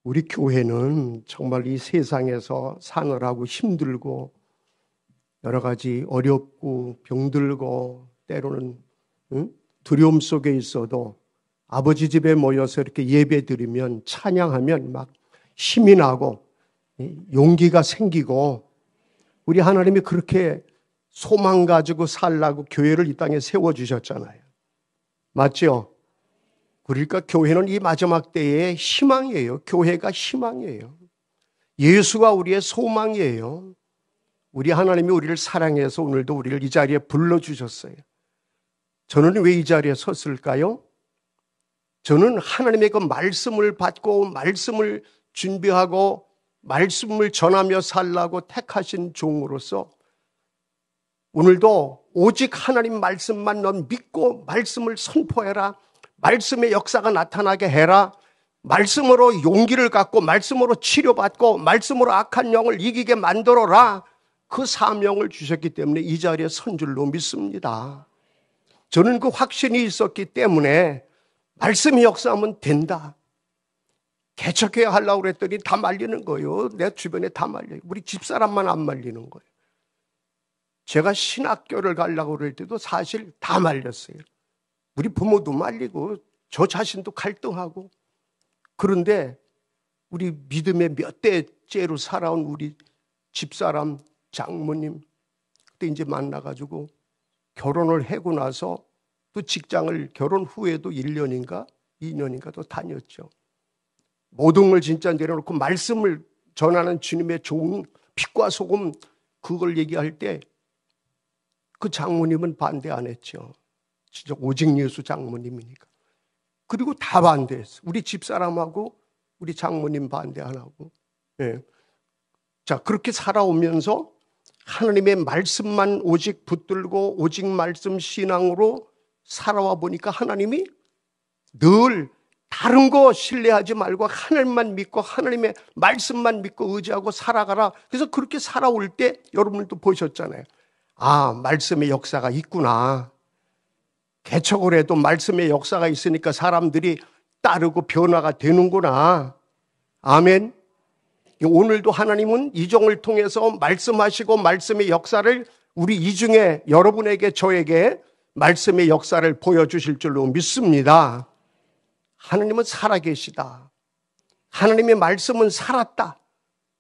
우리 교회는 정말 이 세상에서 사느라고 힘들고 여러 가지 어렵고 병들고 때로는 두려움 속에 있어도 아버지 집에 모여서 이렇게 예배 드리면 찬양하면 막 힘이 나고 용기가 생기고 우리 하나님이 그렇게 소망 가지고 살라고 교회를 이 땅에 세워주셨잖아요. 맞죠? 그러니까 교회는 이 마지막 때의 희망이에요. 교회가 희망이에요. 예수가 우리의 소망이에요. 우리 하나님이 우리를 사랑해서 오늘도 우리를 이 자리에 불러주셨어요. 저는 왜 이 자리에 섰을까요? 저는 하나님의 그 말씀을 받고 말씀을 준비하고 말씀을 전하며 살라고 택하신 종으로서 오늘도 오직 하나님 말씀만 넌 믿고 말씀을 선포해라. 말씀의 역사가 나타나게 해라. 말씀으로 용기를 갖고 말씀으로 치료받고 말씀으로 악한 영을 이기게 만들어라. 그 사명을 주셨기 때문에 이 자리에 선 줄로 믿습니다. 저는 그 확신이 있었기 때문에 말씀이 역사하면 된다. 개척해야 하려고 그랬더니 다 말리는 거예요. 내 주변에 다 말려요. 우리 집사람만 안 말리는 거예요. 제가 신학교를 가려고 그럴 때도 사실 다 말렸어요. 우리 부모도 말리고 저 자신도 갈등하고. 그런데 우리 믿음의 몇 대째로 살아온 우리 집사람 장모님 그때 이제 만나가지고 결혼을 하고 나서 또 직장을 결혼 후에도 1년인가 2년인가 또 다녔죠. 모든 걸 진짜 내려놓고 말씀을 전하는 주님의 종 빛과 소금 그걸 얘기할 때 그 장모님은 반대 안 했죠. 진짜 오직 예수 장모님이니까. 그리고 다 반대했어. 우리 집사람하고 우리 장모님 반대 안 하고. 예. 자, 그렇게 살아오면서 하나님의 말씀만 오직 붙들고 오직 말씀 신앙으로 살아와 보니까 하나님이 늘 다른 거 신뢰하지 말고 하나님만 믿고 하나님의 말씀만 믿고 의지하고 살아가라. 그래서 그렇게 살아올 때 여러분들도 보셨잖아요. 아, 말씀의 역사가 있구나. 개척을 해도 말씀의 역사가 있으니까 사람들이 따르고 변화가 되는구나. 아멘. 오늘도 하나님은 이종을 통해서 말씀하시고 말씀의 역사를 우리 이 중에 여러분에게 저에게 말씀의 역사를 보여주실 줄로 믿습니다. 하나님은 살아계시다. 하나님의 말씀은 살았다.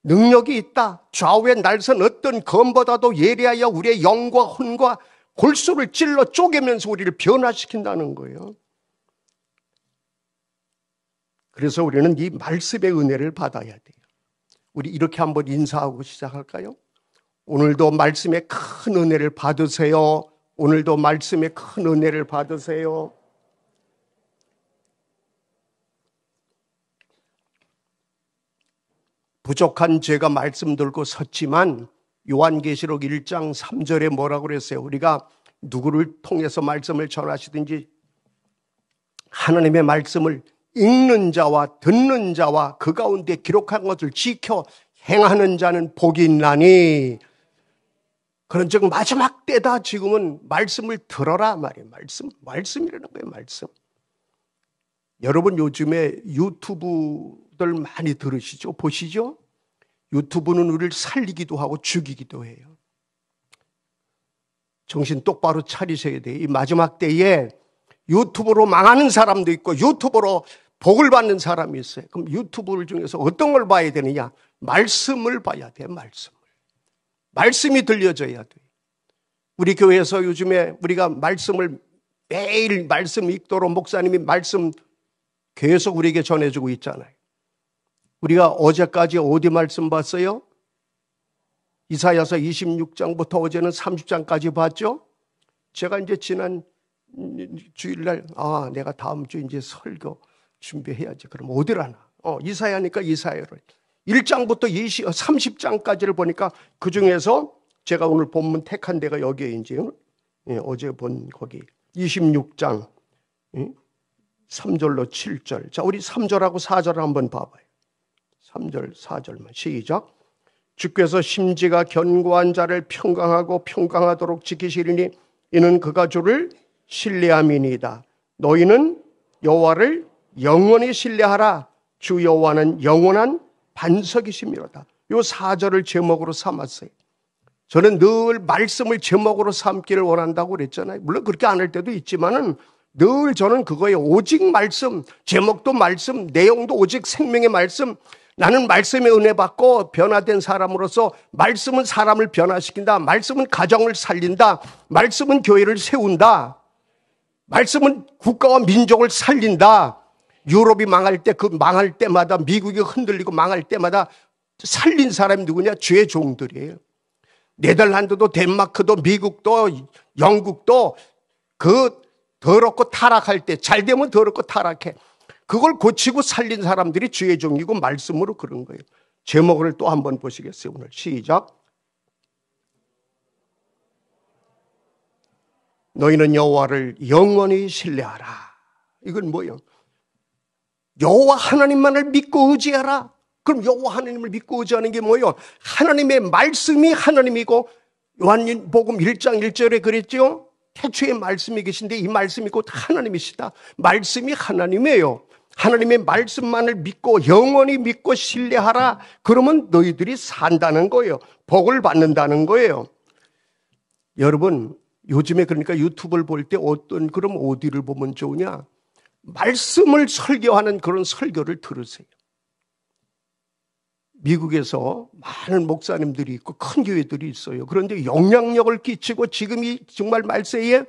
능력이 있다. 좌우에 날선 어떤 검보다도 예리하여 우리의 영과 혼과 골수를 찔러 쪼개면서 우리를 변화시킨다는 거예요. 그래서 우리는 이 말씀의 은혜를 받아야 돼요. 우리 이렇게 한번 인사하고 시작할까요? 오늘도 말씀의 큰 은혜를 받으세요. 오늘도 말씀의 큰 은혜를 받으세요. 부족한 제가 말씀 들고 섰지만 요한계시록 1장 3절에 뭐라고 그랬어요? 우리가 누구를 통해서 말씀을 전하시든지 하나님의 말씀을 읽는 자와 듣는 자와 그 가운데 기록한 것을 지켜 행하는 자는 복이 있나니. 그런 즉 마지막 때다. 지금은 말씀을 들어라 말이에요. 말씀이라는 거예요. 말씀. 여러분 요즘에 유튜브들 많이 들으시죠? 보시죠? 유튜브는 우리를 살리기도 하고 죽이기도 해요. 정신 똑바로 차리셔야 돼요. 이 마지막 때에 유튜브로 망하는 사람도 있고 유튜브로 복을 받는 사람이 있어요. 그럼 유튜브를 중에서 어떤 걸 봐야 되느냐? 말씀을 봐야 돼요. 말씀이 들려져야 돼요. 우리 교회에서 요즘에 우리가 말씀을 매일 말씀 읽도록 목사님이 말씀 계속 우리에게 전해주고 있잖아요. 우리가 어제까지 어디 말씀 봤어요? 이사야서 26장부터 어제는 30장까지 봤죠? 제가 이제 지난 주일날 내가 다음 주 이제 설교 준비해야지. 그럼 어디라나? 이사야니까 이사야를 1장부터 30장까지를 보니까 그 중에서 제가 오늘 본문 택한 데가 여기에 이제 어제 본 거기 26장 3절로 7절. 자, 우리 3절하고 4절을 한번 봐봐요. 3절, 4절만 시작. 주께서 심지가 견고한 자를 평강하고 평강하도록 지키시리니 이는 그가 주를 신뢰함이니이다. 너희는 여호와를 영원히 신뢰하라. 주 여호와는 영원한 반석이시미로다. 요 4절을 제목으로 삼았어요. 저는 늘 말씀을 제목으로 삼기를 원한다고 그랬잖아요. 물론 그렇게 안 할 때도 있지만은 늘 저는 그거에 오직 말씀, 제목도 말씀, 내용도 오직 생명의 말씀. 나는 말씀의 은혜 받고 변화된 사람으로서 말씀은 사람을 변화시킨다. 말씀은 가정을 살린다. 말씀은 교회를 세운다. 말씀은 국가와 민족을 살린다. 유럽이 망할 때 그 망할 때마다 미국이 흔들리고 망할 때마다 살린 사람이 누구냐? 주의 종들이에요. 네덜란드도 덴마크도 미국도 영국도 그 더럽고 타락할 때 잘 되면 더럽고 타락해. 그걸 고치고 살린 사람들이 주의 종이고 말씀으로 그런 거예요. 제목을 또 한번 보시겠어요? 오늘 시작. 너희는 여호와를 영원히 신뢰하라. 이건 뭐예요? 여호와 하나님만을 믿고 의지하라. 그럼 여호와 하나님을 믿고 의지하는 게 뭐예요? 하나님의 말씀이 하나님이고 요한복음 1장 1절에 그랬죠? 태초에 말씀이 계신데 이 말씀이 곧 하나님이시다. 말씀이 하나님이에요. 하나님의 말씀만을 믿고 영원히 믿고 신뢰하라. 그러면 너희들이 산다는 거예요. 복을 받는다는 거예요. 여러분 요즘에 그러니까 유튜브를 볼 때 어떤 그럼 어디를 보면 좋으냐? 말씀을 설교하는 그런 설교를 들으세요. 미국에서 많은 목사님들이 있고 큰 교회들이 있어요. 그런데 영향력을 끼치고 지금이 정말 말세에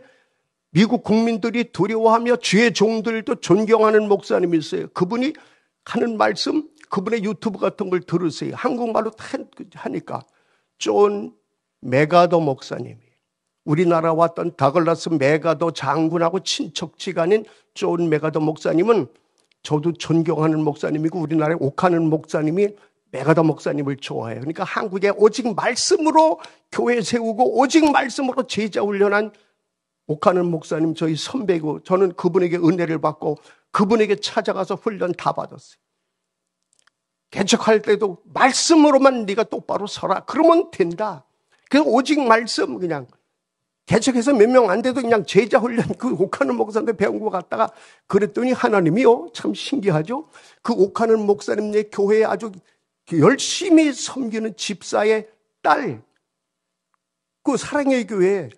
미국 국민들이 두려워하며 주의 종들도 존경하는 목사님이 있어요. 그분이 하는 말씀, 그분의 유튜브 같은 걸 들으세요. 한국말로 하니까. 존 메가더 목사님이 우리나라 왔던 다글라스 메가더 장군하고 친척지간인 존 메가더 목사님은 저도 존경하는 목사님이고 우리나라에 옥하는 목사님이 메가더 목사님을 좋아해요. 그러니까 한국에 오직 말씀으로 교회 세우고 오직 말씀으로 제자 훈련한 옥하는 목사님 저희 선배고 저는 그분에게 은혜를 받고 그분에게 찾아가서 훈련 다 받았어요. 개척할 때도 말씀으로만 네가 똑바로 서라. 그러면 된다. 그래서 오직 말씀 그냥 개척해서 몇 명 안 돼도 그냥 제자 훈련 그 옥하는 목사한테 배운 거 갖다가 그랬더니 하나님이요. 참 신기하죠. 그 옥하는 목사님네 교회에 아주 열심히 섬기는 집사의 딸, 그 사랑의 교회,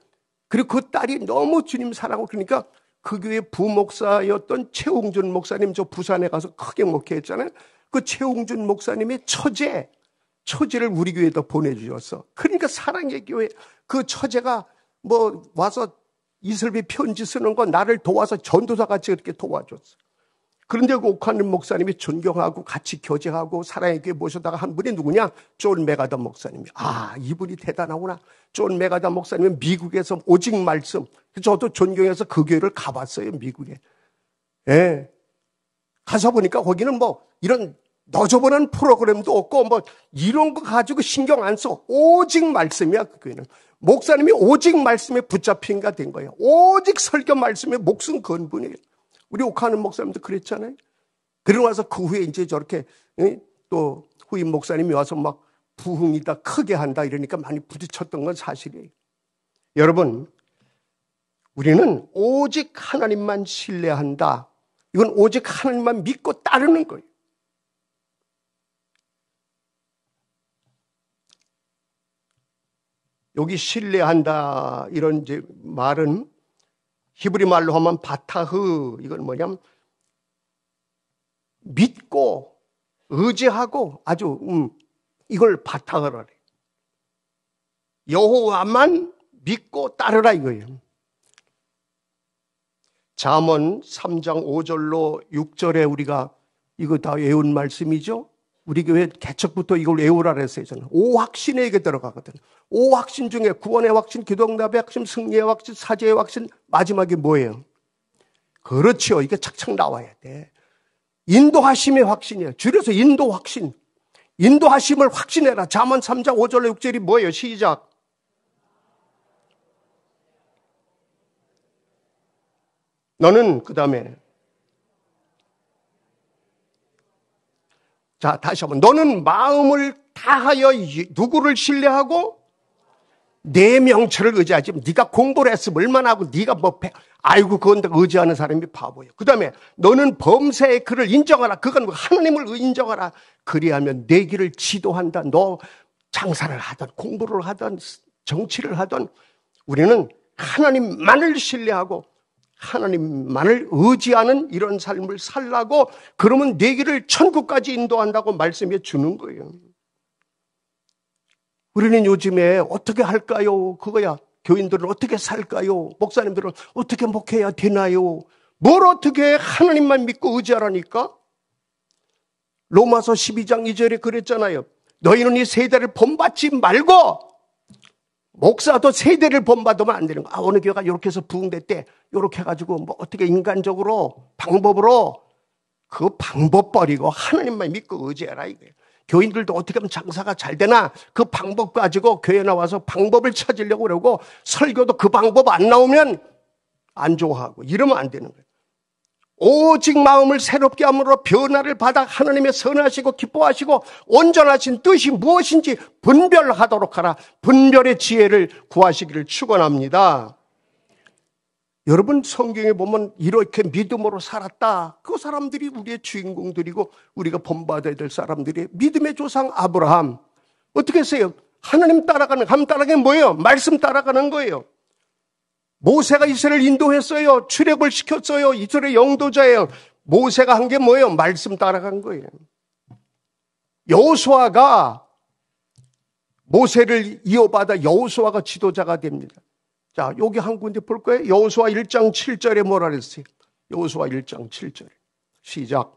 그리고 그 딸이 너무 주님 사랑하고 그러니까 그 교회 부목사였던 최홍준 목사님 저 부산에 가서 크게 목회했잖아요. 그 최홍준 목사님의 처제를 우리 교회에다 보내주셨어. 그러니까 사랑의 교회 그 처제가 뭐 와서 이슬비 편지 쓰는 거 나를 도와서 전도사 같이 그렇게 도와줬어. 그런데 그 옥하는 목사님이 존경하고 같이 교제하고 사랑의 교회 모셔다가 한 분이 누구냐? 존 메가더 목사님이. 아, 이분이 대단하구나. 존 메가더 목사님은 미국에서 오직 말씀. 저도 존경해서 그 교회를 가봤어요, 미국에. 예. 가서 보니까 거기는 뭐 이런 너저분한 프로그램도 없고 뭐 이런 거 가지고 신경 안 써. 오직 말씀이야, 그 교회는. 목사님이 오직 말씀에 붙잡힌가 된 거예요. 오직 설교 말씀에 목숨 건 분이에요. 우리 옥하는 목사님도 그랬잖아요. 그러고 와서 그 후에 이제 저렇게 또 후임 목사님이 와서 막 부흥이다 크게 한다 이러니까 많이 부딪혔던 건 사실이에요. 여러분 우리는 오직 하나님만 신뢰한다. 이건 오직 하나님만 믿고 따르는 거예요. 여기 신뢰한다 이런 이제 말은 히브리 말로 하면 바타흐, 이건 뭐냐면 믿고 의지하고 아주 이걸 바타흐라 그래요. 여호와만 믿고 따르라 이거예요. 잠언 3장 5절로 6절에 우리가 이거 다 외운 말씀이죠. 우리 교회 개척부터 이걸 외우라 그랬어요. 저는 5확신에 이게 들어가거든. 5확신 중에 구원의 확신, 기도응답의 확신, 승리의 확신, 사죄의 확신, 마지막에 뭐예요? 그렇죠. 이게 착착 나와야 돼. 인도하심의 확신이에요. 줄여서 인도 확신. 인도하심을 확신해라. 잠언 3장 5절로 6절이 뭐예요? 시작. 너는 그 다음에 자, 다시 한번. 너는 마음을 다하여 누구를 신뢰하고 내 명철을 의지하지. 네가 공부를 했으면 얼마나 하고 네가 뭐 아이고 그건 의지하는 사람이 바보예요. 그 다음에 너는 범사의 그를 인정하라. 그건 하나님을 인정하라. 그리하면 내 길을 지도한다. 너 장사를 하든 공부를 하든 정치를 하든 우리는 하나님만을 신뢰하고 하나님만을 의지하는 이런 삶을 살라고, 그러면 내 길을 천국까지 인도한다고 말씀해 주는 거예요. 우리는 요즘에 어떻게 할까요? 그거야. 교인들은 어떻게 살까요? 목사님들은 어떻게 목회해야 되나요? 뭘 어떻게 해? 하나님만 믿고 의지하라니까? 로마서 12장 2절에 그랬잖아요. 너희는 이 세대를 본받지 말고, 목사도 세대를 본받으면 안 되는 거야. 아, 어느 교회가 이렇게 해서 부흥됐대. 이렇게 해가지고 뭐 어떻게 인간적으로 방법으로 그 방법 버리고 하나님만 믿고 의지해라 이거예요. 교인들도 어떻게 하면 장사가 잘 되나 그 방법 가지고 교회 나와서 방법을 찾으려고 그러고, 설교도 그 방법 안 나오면 안 좋아하고 이러면 안 되는 거예요. 오직 마음을 새롭게 함으로 변화를 받아 하나님의 선하시고 기뻐하시고 온전하신 뜻이 무엇인지 분별하도록 하라. 분별의 지혜를 구하시기를 축원합니다. 여러분, 성경에 보면 이렇게 믿음으로 살았다. 그 사람들이 우리의 주인공들이고 우리가 본받아야 될 사람들이 믿음의 조상 아브라함. 어떻게 했어요? 하나님 따라가는 게 뭐예요? 말씀 따라가는 거예요. 모세가 이스라엘 인도했어요. 출애굽을 시켰어요. 이스라엘 영도자예요. 모세가 한 게 뭐예요? 말씀 따라간 거예요. 여호수아가 모세를 이어받아 여호수아가 지도자가 됩니다. 자, 여기 한 군데 볼 거예요. 여호수아 1장 7절에 뭐라 그랬어요? 여호수아 1장 7절. 시작.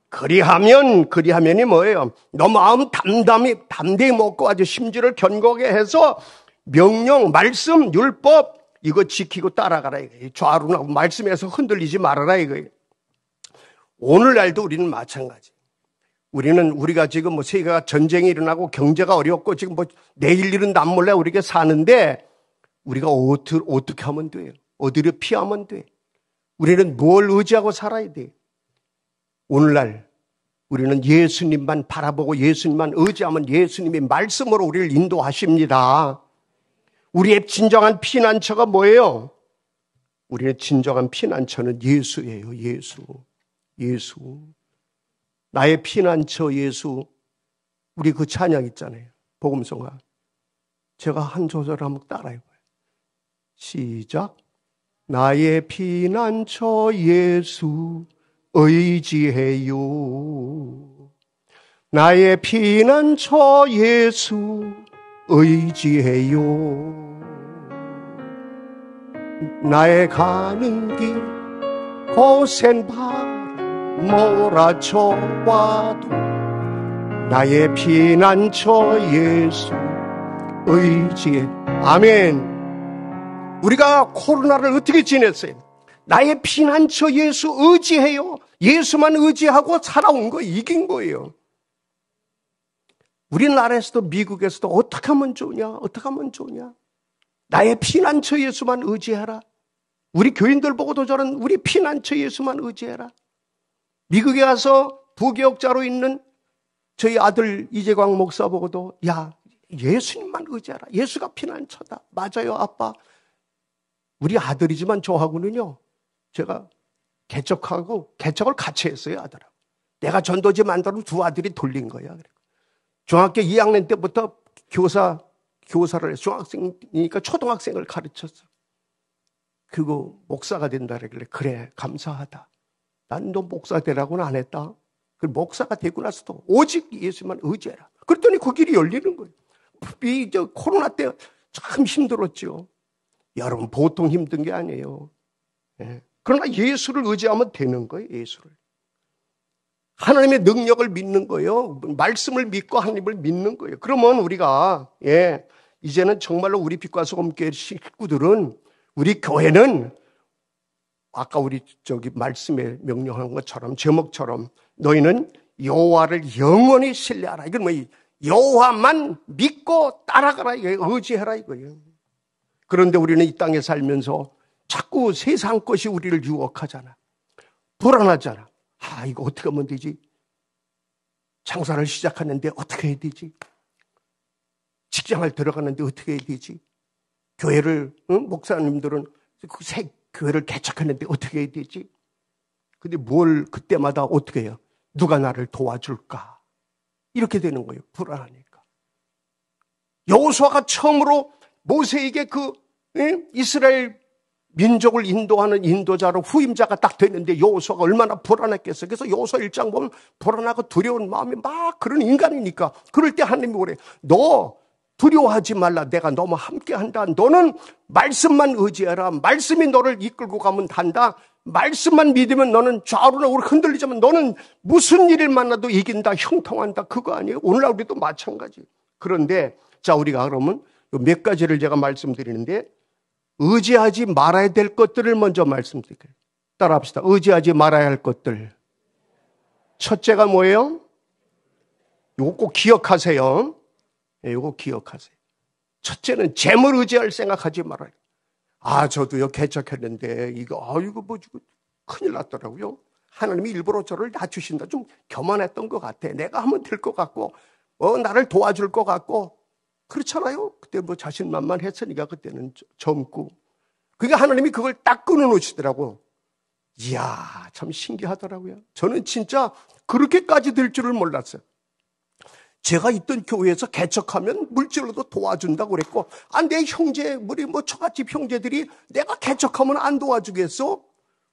그리하면이 뭐예요? 너 마음 담대히 먹고 아주 심지를 견고하게 해서 명령, 말씀, 율법 이거 지키고 따라가라 이거예요. 좌우나 말씀에서 흔들리지 말아라 이거예요. 오늘날도 우리는 마찬가지. 우리가 지금 뭐 세계가 전쟁이 일어나고 경제가 어렵고 지금 뭐 내일 일은 남 몰래 우리가 사는데 우리가 어떻게 하면 돼요? 어디로 피하면 돼? 우리는 뭘 의지하고 살아야 돼? 오늘날 우리는 예수님만 바라보고 예수님만 의지하면 예수님의 말씀으로 우리를 인도하십니다. 우리의 진정한 피난처가 뭐예요? 우리의 진정한 피난처는 예수예요. 예수. 나의 피난처 예수. 우리 그 찬양 있잖아요. 복음성가. 제가 한 소절 한번 따라해봐요. 시작. 나의 피난처 예수 의지해요. 나의 피난처 예수 의지해요. 나의 가는 길 거센 바람 몰아쳐와도 나의 피난처 예수 의지해. 아멘. 우리가 코로나를 어떻게 지냈어요? 나의 피난처 예수 의지해요. 예수만 의지하고 살아온 거 이긴 거예요. 우리나라에서도 미국에서도 어떻게 하면 좋으냐? 나의 피난처 예수만 의지해라. 우리 교인들 보고도 저는 우리 피난처 예수만 의지해라. 미국에 가서 부교역자로 있는 저희 아들 이재광 목사 보고도 야, 예수님만 의지하라. 예수가 피난처다. 맞아요, 아빠. 우리 아들이지만 저하고는요, 제가 개척을 같이 했어요, 아들하고. 내가 전도지 만들어 두 아들이 돌린 거야. 중학교 2학년 때부터 교사를 해서 중학생이니까 초등학생을 가르쳤어. 그리고 목사가 된다 그러길래 그래, 감사하다. 난 너 목사 되라고는 안 했다. 그 목사가 되고 나서도 오직 예수만 의지해라. 그랬더니 그 길이 열리는 거예요. 이 코로나 때 참 힘들었죠. 여러분 보통 힘든 게 아니에요. 예. 그러나 예수를 의지하면 되는 거예요. 예수를. 하나님의 능력을 믿는 거예요. 말씀을 믿고 하나님을 믿는 거예요. 그러면 우리가 이제는 정말로 우리 빛과 소금교회 식구들은, 우리 교회는 아까 우리 말씀에 명령한 것처럼 제목처럼 너희는 여호와를 영원히 신뢰하라. 이건 뭐 여호와만 믿고 따라가라 이거예요. 의지해라 이거예요. 그런데 우리는 이 땅에 살면서 자꾸 세상 것이 우리를 유혹하잖아. 불안하잖아. 이거 어떻게 하면 되지? 장사를 시작하는데 어떻게 해야 되지? 직장을 들어가는데 어떻게 해야 되지? 교회를, 목사님들은 새 교회를 개척하는데 어떻게 해야 되지? 근데 뭘 그때마다 어떻게 해요? 누가 나를 도와줄까? 이렇게 되는 거예요. 불안하니까. 여호수아가 처음으로 모세에게 이스라엘 민족을 인도하는 인도자로 후임자가 딱 됐는데 여호수아가 얼마나 불안했겠어요. 그래서 여호수아 1장 보면 불안하고 두려운 마음이 막 그런 인간이니까 그럴 때 하나님이 그래. 너 두려워하지 말라. 내가 너무 함께한다. 너는 말씀만 의지해라. 말씀이 너를 이끌고 가면 단다. 말씀만 믿으면 너는 좌우로 우리 흔들리지만 너는 무슨 일을 만나도 이긴다. 형통한다. 그거 아니에요? 오늘날 우리도 마찬가지. 그런데 자 우리가 그러면 몇 가지를 제가 말씀드리는데 의지하지 말아야 될 것들을 먼저 말씀드릴게요. 따라합시다. 의지하지 말아야 할 것들. 첫째가 뭐예요? 이거 꼭 기억하세요. 이거 기억하세요. 첫째는 재물 의지할 생각하지 말아요. 저도요 개척했는데 이거 큰일 났더라고요. 하나님이 일부러 저를 낮추신다. 좀 교만했던 것 같아. 내가 하면 될 것 같고 나를 도와줄 것 같고 그렇잖아요. 그때 자신만만했으니까 그때는 젊고. 그러니까 하나님이 그걸 딱 끊어놓으시더라고. 이야 참 신기하더라고요. 저는 진짜 그렇게까지 될 줄을 몰랐어요. 제가 있던 교회에서 개척하면 물질로도 도와준다고 그랬고, 내 형제, 우리 처갓집 형제들이 내가 개척하면 안 도와주겠어?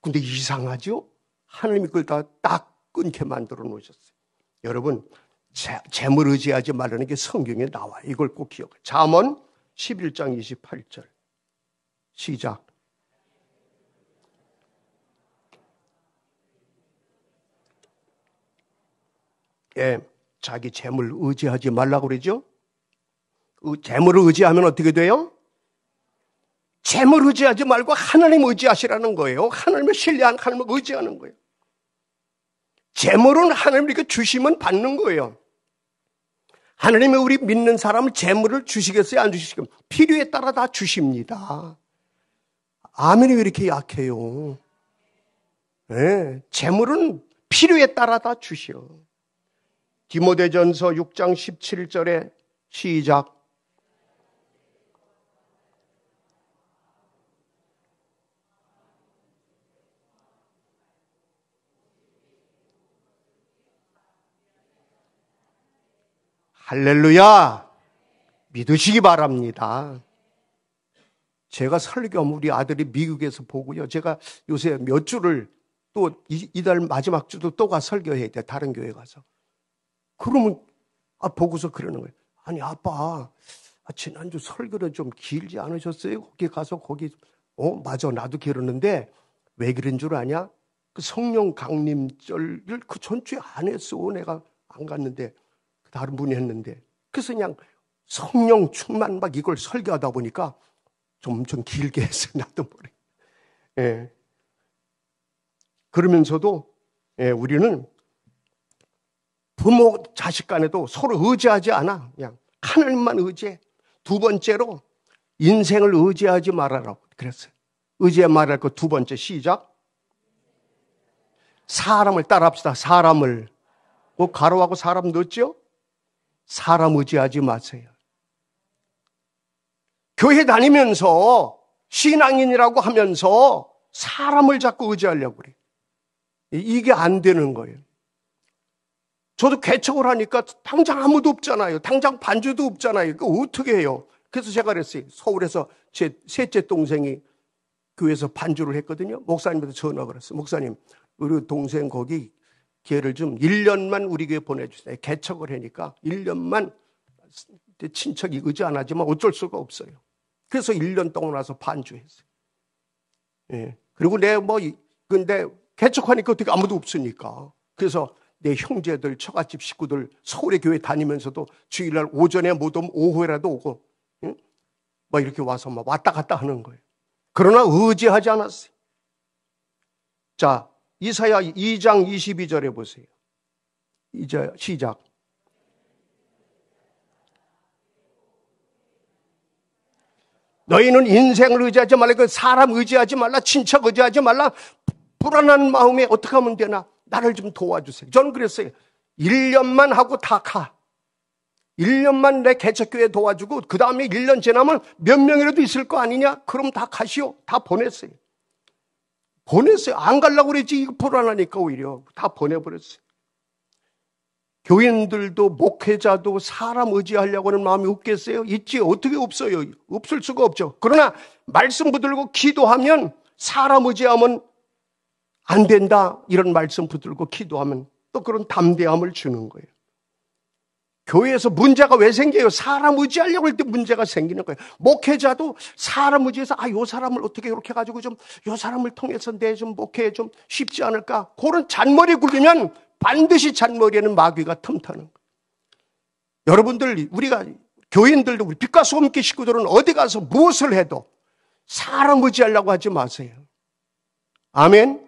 근데 이상하죠? 하나님이 그걸 다 딱 끊게 만들어 놓으셨어요. 여러분, 재물 의지하지 말라는 게 성경에 나와요. 이걸 꼭 기억해요. 잠언 11장 28절. 시작. 자기 재물 의지하지 말라고 그러죠? 재물을 의지하면 어떻게 돼요? 재물 의지하지 말고 하나님 의지하시라는 거예요. 하나님을 신뢰하는 하나님을 의지하는 거예요. 재물은 하나님께 주시면 받는 거예요. 하나님이 우리 믿는 사람은 재물을 주시겠어요? 안 주시겠어요? 필요에 따라 다 주십니다. 아멘이 왜 이렇게 약해요? 재물은 필요에 따라 다 주셔. 디모데전서 6장 17절에 시작. 할렐루야. 믿으시기 바랍니다. 제가 설교하면 우리 아들이 미국에서 보고요. 제가 요새 몇 주를 또 이달 마지막 주도 또 가 설교해야 돼. 다른 교회 가서. 그러면 보고서 그러는 거예요. 아니 아빠 지난주 설교는 좀 길지 않으셨어요? 거기 가서 맞아 나도 그러는데 왜 그런 줄 아냐? 그 성령 강림절을 그 전주에 안 했어. 내가 안 갔는데 다른 분이 했는데 그래서 그냥 성령 충만 막 이걸 설교하다 보니까 좀 길게 했어요. 나도 모르게. 그러면서도 우리는 부모 자식 간에도 서로 의지하지 않아. 그냥 하나님만 의지해. 두 번째로 인생을 의지하지 말아라고 그랬어요. 의지해 말할 거 두 번째 시작. 사람을 따라합시다. 사람을. 가로하고 사람 넣었죠? 사람 의지하지 마세요. 교회 다니면서 신앙인이라고 하면서 사람을 자꾸 의지하려고 그래요. 이게 안 되는 거예요. 저도 개척을 하니까 당장 아무도 없잖아요. 당장 반주도 없잖아요. 그거 어떻게 해요? 그래서 제가 그랬어요. 서울에서 제 셋째 동생이 교회에서 반주를 했거든요. 목사님한테 전화가 그랬어요. 목사님, 우리 동생 거기 걔를 좀 1년만 우리 교회 보내주세요. 개척을 하니까 1년만 친척이 의지 안 하지만 어쩔 수가 없어요. 그래서 1년 동안 와서 반주했어요. 그리고 근데 개척하니까 어떻게 아무도 없으니까. 그래서 내 형제들, 처갓집 식구들 서울의 교회 다니면서도 주일날 오전에 못 오면 오후에라도 오고, 이렇게 와서 왔다 갔다 하는 거예요. 그러나 의지하지 않았어요. 자, 이사야 2장 22절에 보세요. 이제 시작. 너희는 인생을 의지하지 말라. 사람 의지하지 말라. 친척 의지하지 말라. 불안한 마음에 어떻게 하면 되나? 나를 좀 도와주세요. 저는 그랬어요. 1년만 하고 다 가. 1년만 내 개척교회 도와주고 그 다음에 1년 지나면 몇 명이라도 있을 거 아니냐? 그럼 다 가시오. 다 보냈어요. 안 가려고 그랬지. 이거 불안하니까 오히려 다 보내버렸어요. 교인들도 목회자도 사람 의지하려고 하는 마음이 없겠어요? 있지. 어떻게 없어요? 없을 수가 없죠. 그러나 말씀 붙들고 기도하면 사람 의지하면 안 된다. 이런 말씀 붙들고 기도하면 또 그런 담대함을 주는 거예요. 교회에서 문제가 왜 생겨요? 사람 의지하려고 할 때 문제가 생기는 거예요. 목회자도 사람 의지해서 요 사람을 어떻게 이렇게 해가지고 좀 요 사람을 통해서 내 좀 목회에 좀 쉽지 않을까? 그런 잔머리 굴리면 반드시 잔머리에는 마귀가 틈타는 거예요. 여러분들, 우리가 교인들도 우리 빛과 소금기 식구들은 어디 가서 무엇을 해도 사람 의지하려고 하지 마세요. 아멘?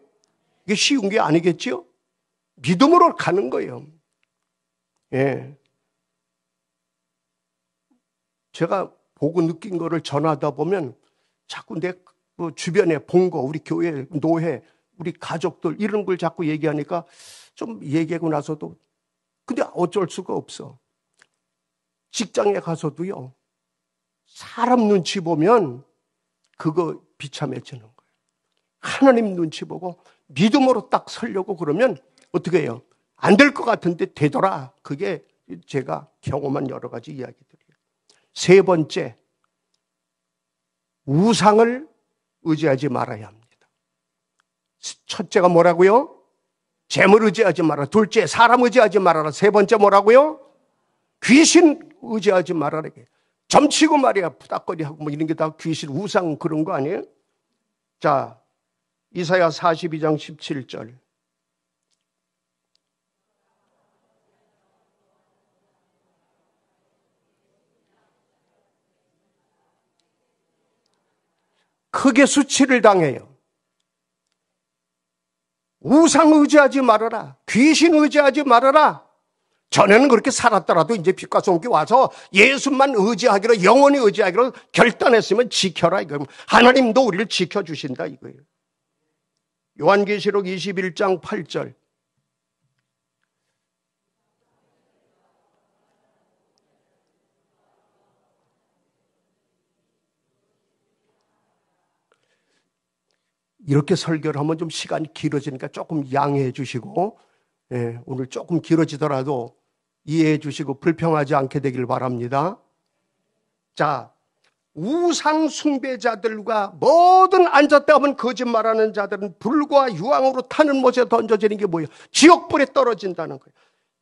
이게 쉬운 게 아니겠죠? 믿음으로 가는 거예요. 예. 제가 보고 느낀 거를 전하다 보면 자꾸 내 주변에 본 거, 우리 교회, 노회, 우리 가족들 이런 걸 자꾸 얘기하니까 좀 얘기하고 나서도 근데 어쩔 수가 없어. 직장에 가서도요. 사람 눈치 보면 그거 비참해지는 거예요. 하나님 눈치 보고 믿음으로 딱 서려고 그러면 어떻게 해요? 안 될 것 같은데 되더라. 그게 제가 경험한 여러 가지 이야기들이에요. 세 번째, 우상을 의지하지 말아야 합니다. 첫째가 뭐라고요? 재물 의지하지 말아라. 둘째, 사람 의지하지 말아라. 세 번째 뭐라고요? 귀신 의지하지 말아라. 점치고 말이야. 푸닥거리하고 뭐 이런 게 다 귀신, 우상 그런 거 아니에요? 자, 이사야 42장 17절. 크게 수치를 당해요. 우상 의지하지 말아라. 귀신 의지하지 말아라. 전에는 그렇게 살았더라도 이제 빛과 소금기 와서 예수만 의지하기로, 영원히 의지하기로 결단했으면 지켜라 이거예요. 하나님도 우리를 지켜주신다 이거예요. 요한계시록 21장 8절. 이렇게 설교를 하면 좀 시간이 길어지니까 조금 양해해 주시고, 예, 오늘 조금 길어지더라도 이해해 주시고 불평하지 않게 되길 바랍니다. 자, 우상 숭배자들과 모든 앉았다 하면 거짓말하는 자들은 불과 유황으로 타는 못에 던져지는 게 뭐예요? 지옥불에 떨어진다는 거예요.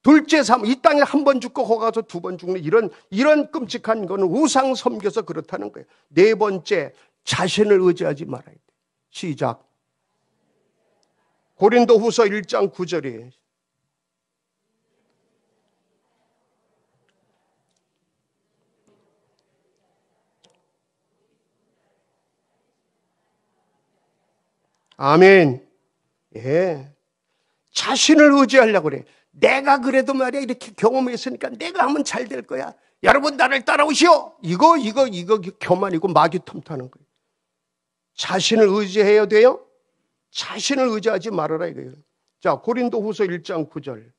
둘째 삶, 이 땅에 한 번 죽고 거기 가서 두 번 죽는 이런 끔찍한 거는 우상 섬겨서 그렇다는 거예요. 네 번째, 자신을 의지하지 말아야 돼요. 시작. 고린도후서 1장 9절이에요. 아멘. 예. 자신을 의지하려고 그래. 내가 그래도 말이야 이렇게 경험했으니까 내가 하면 잘 될 거야. 여러분 나를 따라오시오. 이거 교만이고 마귀 틈타는 거예요. 자신을 의지해야 돼요? 자신을 의지하지 말아라 이거예요. 자, 고린도후서 1장 9절.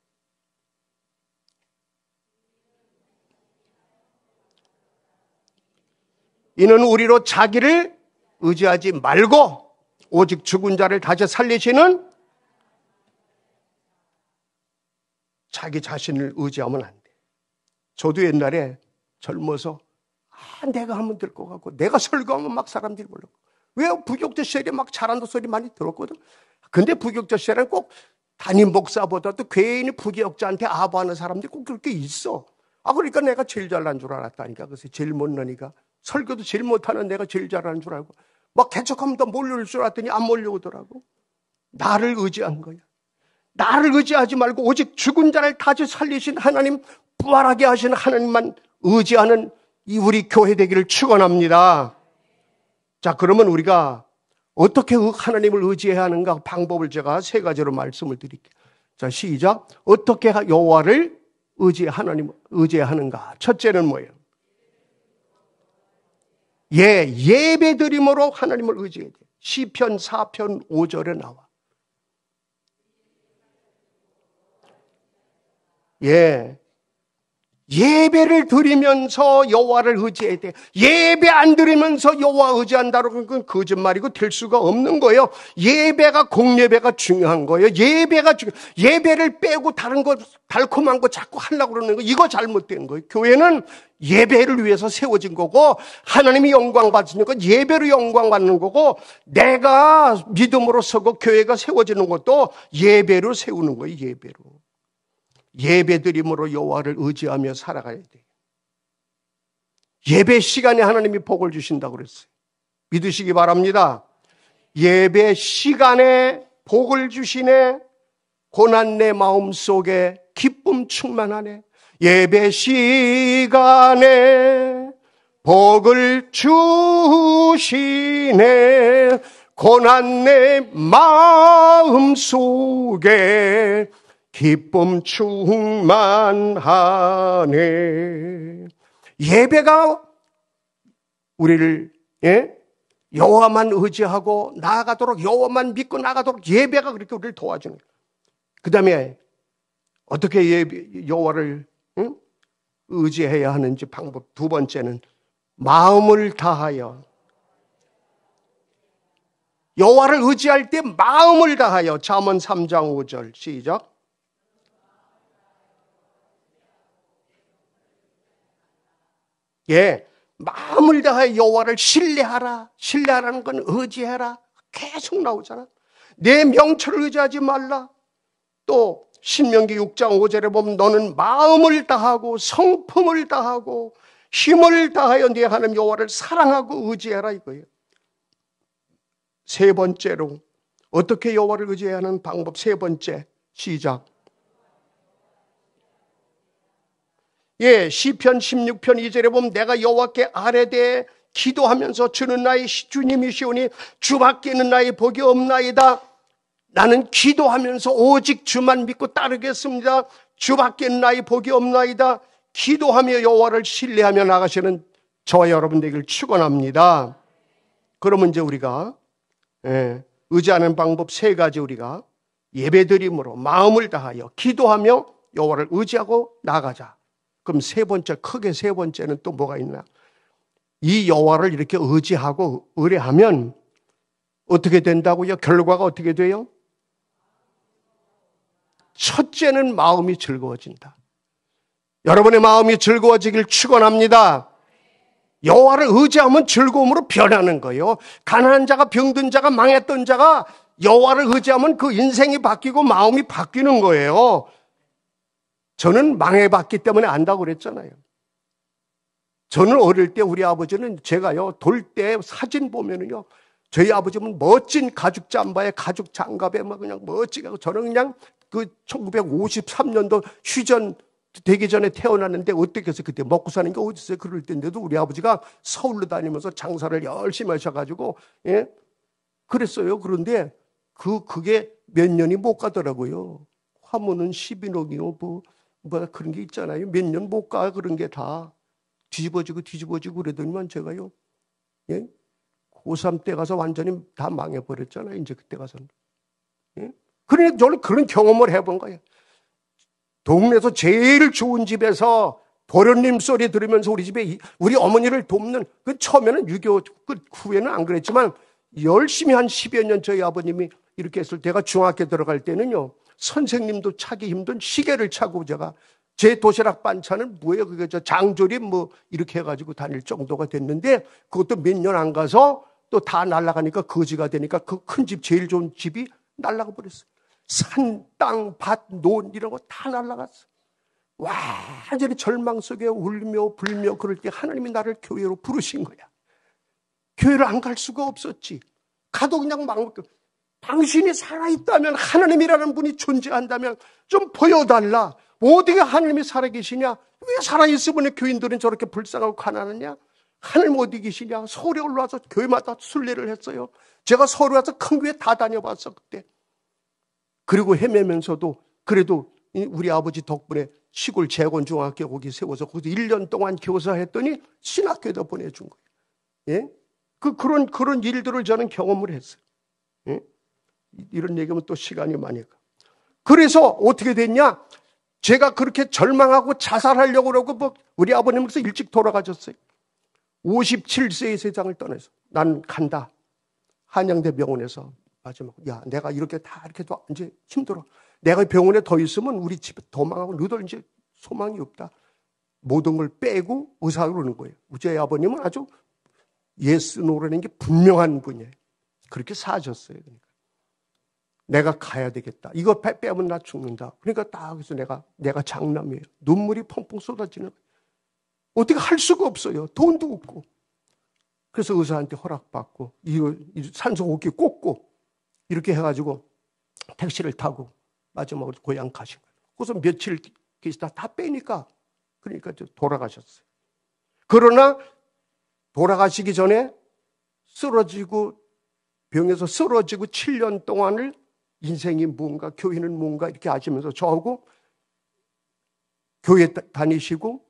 이는 우리로 자기를 의지하지 말고 오직 죽은 자를 다시 살리시는 자기 자신을 의지하면 안 돼. 저도 옛날에 젊어서 내가 하면 될 것 같고 내가 설교하면 막 사람들이 몰라. 왜 부교육자 시절에 막 잘한다 소리 많이 들었거든. 근데 부교육자 시절에는 꼭 담임 목사보다도 괜히 부교육자한테 아부하는 사람들이 꼭 그렇게 있어. 그러니까 내가 제일 잘난 줄 알았다니까. 그래서 제일 못나니까 설교도 제일 못하는 내가 제일 잘하는 줄 알고 막 개척하면 더 몰려올 줄 알았더니 안 몰려오더라고. 나를 의지한 거야. 나를 의지하지 말고 오직 죽은 자를 다시 살리신 하나님, 부활하게 하신 하나님만 의지하는 이 우리 교회 되기를 축원합니다. 자, 그러면 우리가 어떻게 하나님을 의지해야 하는가 방법을 제가 세 가지로 말씀을 드릴게요. 자, 시작. 어떻게 여호와를 하나님 의지해야 하는가? 첫째는 뭐예요? 예배드림으로 하나님을 의지해야 돼요. 시편 4편 5절에 나와. 예. 예배를 드리면서 여호와를 의지해야 돼. 예배 안 드리면서 여호와 의지한다는 건 거짓말이고 될 수가 없는 거예요. 예배가 공예배가 중요한 거예요. 예배를 빼고 다른 거 달콤한 거 자꾸 하려고 그러는 거 이거 잘못된 거예요. 교회는 예배를 위해서 세워진 거고 하나님이 영광 받으니까 예배로 영광 받는 거고 내가 믿음으로 서고 교회가 세워지는 것도 예배로 세우는 거예요. 예배로. 예배드림으로 여호와를 의지하며 살아가야 돼요. 예배 시간에 하나님이 복을 주신다고 그랬어요. 믿으시기 바랍니다. 예배 시간에 복을 주시네. 고난 내 마음속에 기쁨 충만하네. 예배 시간에 복을 주시네. 고난 내 마음속에 기쁨 충만하네. 예배가 우리를 여호와만 의지하고 나아가도록 여호와만 믿고 나아가도록 예배가 그렇게 우리를 도와주는 거예요. 그 다음에 어떻게 여호와를 의지해야 하는지 방법 두 번째는 마음을 다하여 여호와를 의지할 때 마음을 다하여 잠언 3장 5절 시작. 예, 마음을 다하여 여호와를 신뢰하라. 신뢰하라는 건 의지해라. 계속 나오잖아. 내 명철을 의지하지 말라. 또 신명기 6장 5절에 보면 너는 마음을 다하고 성품을 다하고 힘을 다하여 네 하나님 여호와를 사랑하고 의지해라 이거예요. 세 번째로 어떻게 여호와를 의지해야 하는 방법 세 번째 시작. 예, 시편 16편 2절에 보면 내가 여호와께 아뢰되 기도하면서 주는 나의 주님이시오니 주밖에 있는 나의 복이 없나이다. 나는 기도하면서 오직 주만 믿고 따르겠습니다. 주밖에 있는 나의 복이 없나이다. 기도하며 여호와를 신뢰하며 나가시는 저와 여러분 되기를 축원합니다. 그러면 이제 우리가 의지하는 방법 세 가지 우리가 예배드림으로 마음을 다하여 기도하며 여호와를 의지하고 나가자. 그럼 세 번째, 크게 세 번째는 또 뭐가 있나? 이 여호와를 이렇게 의지하고 의뢰하면 어떻게 된다고요? 결과가 어떻게 돼요? 첫째는 마음이 즐거워진다. 여러분의 마음이 즐거워지길 축원합니다. 여호와를 의지하면 즐거움으로 변하는 거예요. 가난한 자가 병든 자가 망했던 자가 여호와를 의지하면 그 인생이 바뀌고 마음이 바뀌는 거예요. 저는 망해봤기 때문에 안다고 그랬잖아요. 저는 어릴 때 우리 아버지는 제가요 돌 때 사진 보면은요 저희 아버지는 멋진 가죽 잠바에 가죽 장갑에 막 그냥 멋지게 하고 저는 그냥 그 1953년도 휴전 되기 전에 태어났는데 어떻게 해서 그때 먹고 사는 게 어디 있어요? 그럴 때인데도 우리 아버지가 서울로 다니면서 장사를 열심히 하셔가지고 그랬어요. 그런데 그게 몇 년이 못 가더라고요. 화무는 12녹이요 뭐 그런 게 있잖아요. 몇 년 못 가 그런 게 다 뒤집어지고 그러더니만 제가요 고3 때 가서 완전히 다 망해버렸잖아요. 이제 그때 가서는. 그러니까 저는 그런 경험을 해본 거예요. 동네에서 제일 좋은 집에서 도련님 소리 들으면서 우리 집에 우리 어머니를 돕는 그 처음에는 6.25 끝 후에는 안 그랬지만 열심히 한 10여 년 저희 아버님이 이렇게 했을 때가 중학교 들어갈 때는요 선생님도 차기 힘든 시계를 차고 제가 제 도시락 반찬은 뭐예요? 그게 저 장조림 뭐 이렇게 해가지고 다닐 정도가 됐는데 그것도 몇 년 안 가서 또 다 날아가니까 거지가 되니까 그 큰 집 제일 좋은 집이 날아가 버렸어요. 산, 땅, 밭, 논 이런 거 다 날아갔어. 완전히 절망 속에 울며 불며 그럴 때 하나님이 나를 교회로 부르신 거야. 교회를 안 갈 수가 없었지. 가도 그냥 당신이 살아있다면 하나님이라는 분이 존재한다면 좀 보여달라. 어떻게 하나님이 살아계시냐? 왜 살아있으면 교인들은 저렇게 불쌍하고 가난하냐? 하나님 어디 계시냐? 서울에 올라와서 교회마다 순례를 했어요. 제가 서울에 와서 큰 교회 다 다녀봤어 그때. 그리고 헤매면서도 그래도 우리 아버지 덕분에 시골 재건중학교 거기 세워서 거기서 1년 동안 교사했더니 신학교에다 보내준 거예요. 예? 그런 일들을 저는 경험을 했어요. 예? 이런 얘기하면 또 시간이 많이 가. 그래서 어떻게 됐냐? 제가 그렇게 절망하고 자살하려고 그러고 뭐 우리 아버님께서 일찍 돌아가셨어요. 57세의 세상을 떠나서 난 간다. 한양대 병원에서 마지막 야 내가 이렇게 다 이렇게 이제 힘들어. 내가 병원에 더 있으면 우리 집에 도망하고 너들 이제 소망이 없다. 모든 걸 빼고 의사가 그러는 거예요. 우리 아버님은 아주 예스 노라는 게 분명한 분이에요. 그렇게 사셨어요. 그러니까. 내가 가야 되겠다. 이거 빼면 나 죽는다. 그러니까 딱 해서 내가 장남이에요. 눈물이 펑펑 쏟아지는 거예요. 어떻게 할 수가 없어요. 돈도 없고. 그래서 의사한테 허락받고 이거 산소호흡기 꽂고 이렇게 해가지고 택시를 타고 마지막으로 고향 가신 거예요. 그래서 며칠 계시다 다 빼니까 그러니까 돌아가셨어요. 그러나 돌아가시기 전에 병에서 쓰러지고 7년 동안을 인생이 뭔가 교회는 뭔가 이렇게 하시면서 저하고 교회 다니시고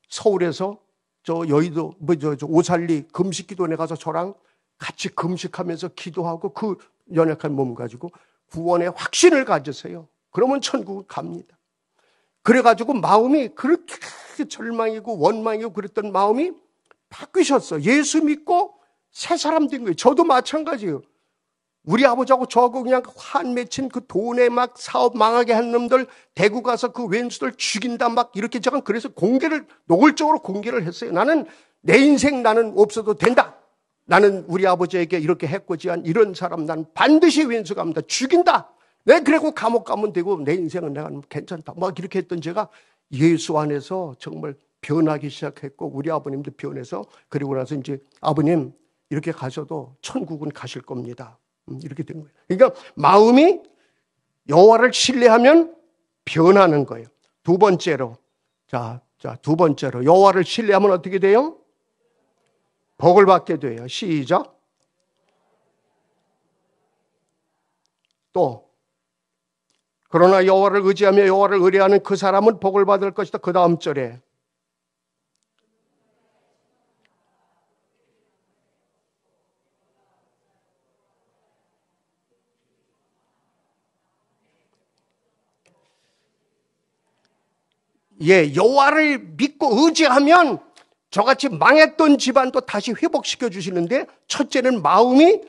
서울에서 저 여의도 저 오살리 금식기도원에 가서 저랑 같이 금식하면서 기도하고 그 연약한 몸 가지고 구원의 확신을 가지세요. 그러면 천국 갑니다. 그래가지고 마음이 그렇게 절망이고 원망이고 그랬던 마음이 바뀌셨어. 예수 믿고 새 사람 된 거예요. 저도 마찬가지예요. 우리 아버지하고 저하고 그냥 환 맺힌 그 돈에 막 사업 망하게 한 놈들 대구 가서 그 왼수들 죽인다 막 이렇게 제가 그래서 노골적으로 공개를 했어요. 나는 내 인생 나는 없어도 된다. 나는 우리 아버지에게 이렇게 해코지한 이런 사람 나는 반드시 왼수 갑니다. 죽인다. 내 그리고 감옥 가면 되고 내 인생은 내가 괜찮다. 막 이렇게 했던 제가 예수 안에서 정말 변하기 시작했고 우리 아버님도 변해서 그리고 나서 이제 아버님 이렇게 가셔도 천국은 가실 겁니다. 이렇게 된 거예요. 그러니까 마음이 여호와를 신뢰하면 변하는 거예요. 두 번째로 여호와를 신뢰하면 어떻게 돼요? 복을 받게 돼요. 시작. 또 그러나 여호와를 의지하며 여호와를 의뢰하는 그 사람은 복을 받을 것이다. 그 다음 절에 여호와를 믿고 의지하면 저같이 망했던 집안도 다시 회복시켜 주시는데 첫째는 마음이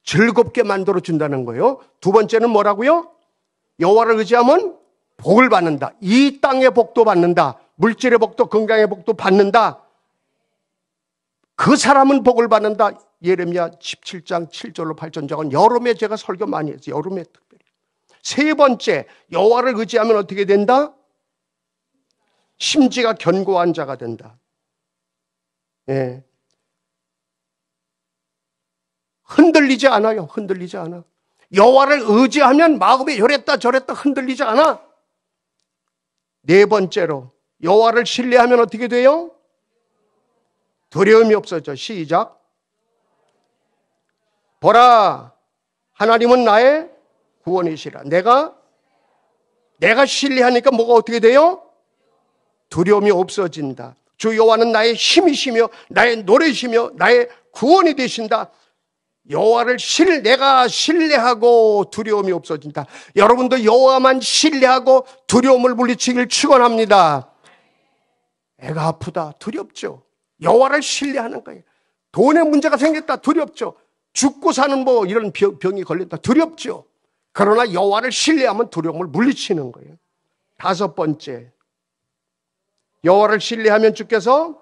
즐겁게 만들어 준다는 거예요. 두 번째는 뭐라고요? 여호와를 의지하면 복을 받는다. 이 땅의 복도 받는다. 물질의 복도 건강의 복도 받는다. 그 사람은 복을 받는다. 예레미야 17장 7절로 8절 여름에 제가 설교 많이 했어요. 여름에 특별히. 세 번째 여호와를 의지하면 어떻게 된다? 심지가 견고한 자가 된다. 예. 흔들리지 않아요. 흔들리지 않아. 여호와를 의지하면 마음이 요랬다 저랬다 흔들리지 않아. 네 번째로 여호와를 신뢰하면 어떻게 돼요? 두려움이 없어져. 시작. 보라, 하나님은 나의 구원이시라. 내가 신뢰하니까 뭐가 어떻게 돼요? 두려움이 없어진다. 주 여호와는 나의 힘이시며 나의 노래시며 나의 구원이 되신다. 여호와를 내가 신뢰하고 두려움이 없어진다. 여러분도 여호와만 신뢰하고 두려움을 물리치길 축원합니다. 애가 아프다. 두렵죠. 여호와를 신뢰하는 거예요. 돈에 문제가 생겼다. 두렵죠. 죽고 사는 이런 병이 걸린다. 두렵죠. 그러나 여호와를 신뢰하면 두려움을 물리치는 거예요. 다섯 번째, 여호와를 신뢰하면 주께서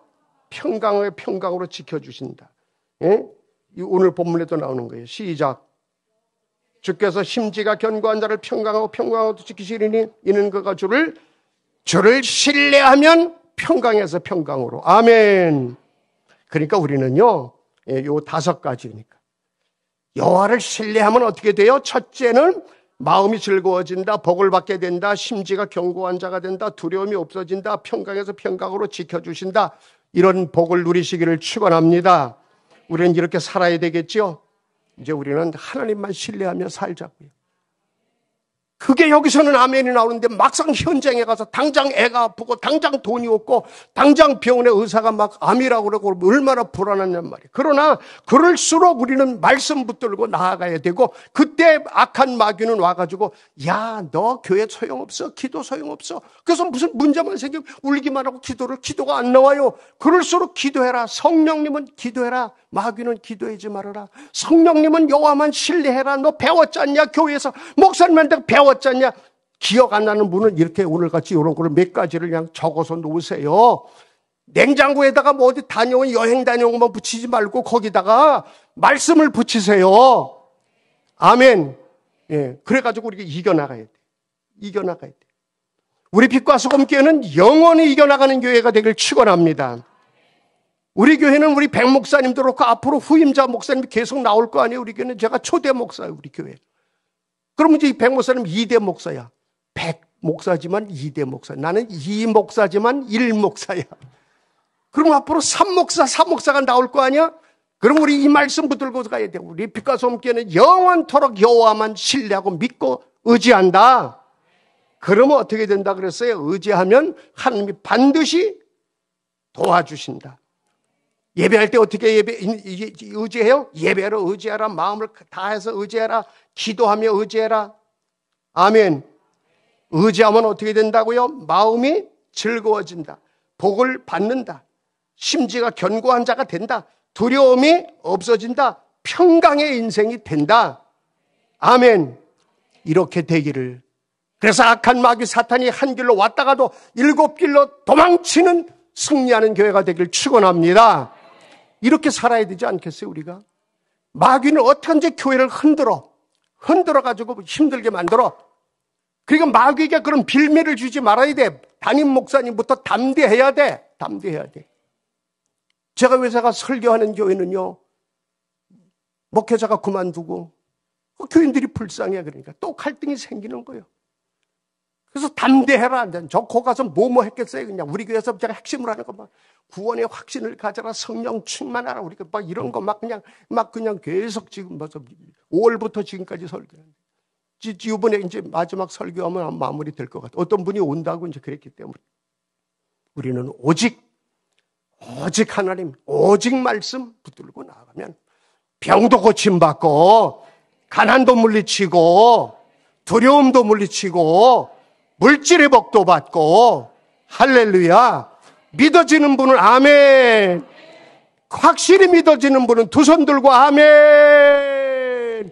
평강으로 지켜주신다. 예? 오늘 본문에도 나오는 거예요. 시작. 주께서 심지가 견고한 자를 평강하고 지키시리니 이는 그가 주를 신뢰하면 평강에서 평강으로. 아멘. 그러니까 우리는요, 요 다섯 가지니까. 여호와를 신뢰하면 어떻게 돼요? 첫째는 마음이 즐거워진다, 복을 받게 된다, 심지가 견고한 자가 된다, 두려움이 없어진다, 평강에서 평강으로 지켜주신다. 이런 복을 누리시기를 축원합니다. 우리는 이렇게 살아야 되겠죠? 이제 우리는 하나님만 신뢰하며 살자고요. 그게 여기서는 아멘이 나오는데 막상 현장에 가서 당장 애가 아프고 당장 돈이 없고 당장 병원에 의사가 막 암이라고 그러고 얼마나 불안하냔 말이에요. 그러나 그럴수록 우리는 말씀 붙들고 나아가야 되고, 그때 악한 마귀는 와가지고 야, 너 교회 소용없어, 기도 소용없어, 그래서 무슨 문제만 생기면 울기만 하고 기도가 안 나와요. 그럴수록 기도해라. 성령님은 기도해라. 마귀는 기도하지 말아라. 성령님은 여호와만 신뢰해라. 너 배웠지 않냐? 교회에서 목사님한테 배웠지 않냐? 기억 안 나는 분은 이렇게 오늘같이 이런 거를 몇 가지를 그냥 적어서 놓으세요. 냉장고에다가 뭐 어디 다녀온 여행 다녀온 것만 붙이지 말고 거기다가 말씀을 붙이세요. 아멘. 예, 그래가지고 우리가 이겨나가야 돼. 이겨나가야 돼. 우리 빛과 소금 교회는 영원히 이겨나가는 교회가 되길 축원합니다. 우리 교회는 우리 백 목사님도 그렇고 앞으로 후임자 목사님이 계속 나올 거 아니에요. 우리 교회는 제가 초대 목사예요. 우리 교회. 그러면 이제 이 백 목사님 2대 목사야. 100 목사지만 2대 목사. 나는 2 목사지만 1 목사야. 그럼 앞으로 3 목사가 나올 거 아니야? 그럼 우리 이 말씀 붙들고 가야 돼. 우리 빛과 소금 교회는 영원토록 여호와만 신뢰하고 믿고 의지한다. 그러면 어떻게 된다 그랬어요? 의지하면 하나님이 반드시 도와주신다. 예배할 때 어떻게 의지해요? 예배로 의지하라. 마음을 다해서 의지해라. 기도하며 의지해라. 아멘. 의지하면 어떻게 된다고요? 마음이 즐거워진다. 복을 받는다. 심지가 견고한 자가 된다. 두려움이 없어진다. 평강의 인생이 된다. 아멘. 이렇게 되기를. 그래서 악한 마귀 사탄이 한 길로 왔다가도 7길로 도망치는 승리하는 교회가 되길 축원합니다. 이렇게 살아야 되지 않겠어요, 우리가? 마귀는 어떻게 교회를 흔들어가지고 힘들게 만들어. 그러니까 마귀에게 그런 빌미를 주지 말아야 돼. 담임 목사님부터 담대해야 돼. 담대해야 돼. 제가 설교하는 교회는요, 목회자가 그만두고 교인들이 불쌍해. 그러니까 또 갈등이 생기는 거예요. 그래서 담대해라. 저 거 가서 뭐뭐 했겠어요. 그냥 우리 교회에서 제가 핵심을 하는 거 막 구원의 확신을 가져라. 성령 충만하라. 우리가 막 이런 거 막 그냥 계속 지금 5월부터 지금까지 설교하는데, 이번에 이제 마지막 설교하면 마무리 될 것 같아요. 어떤 분이 온다고 이제 그랬기 때문에 우리는 오직 하나님, 오직 말씀 붙들고 나가면 병도 고침받고 가난도 물리치고 두려움도 물리치고 물질의 복도 받고, 할렐루야. 믿어지는 분은 아멘. 확실히 믿어지는 분은 두 손 들고 아멘.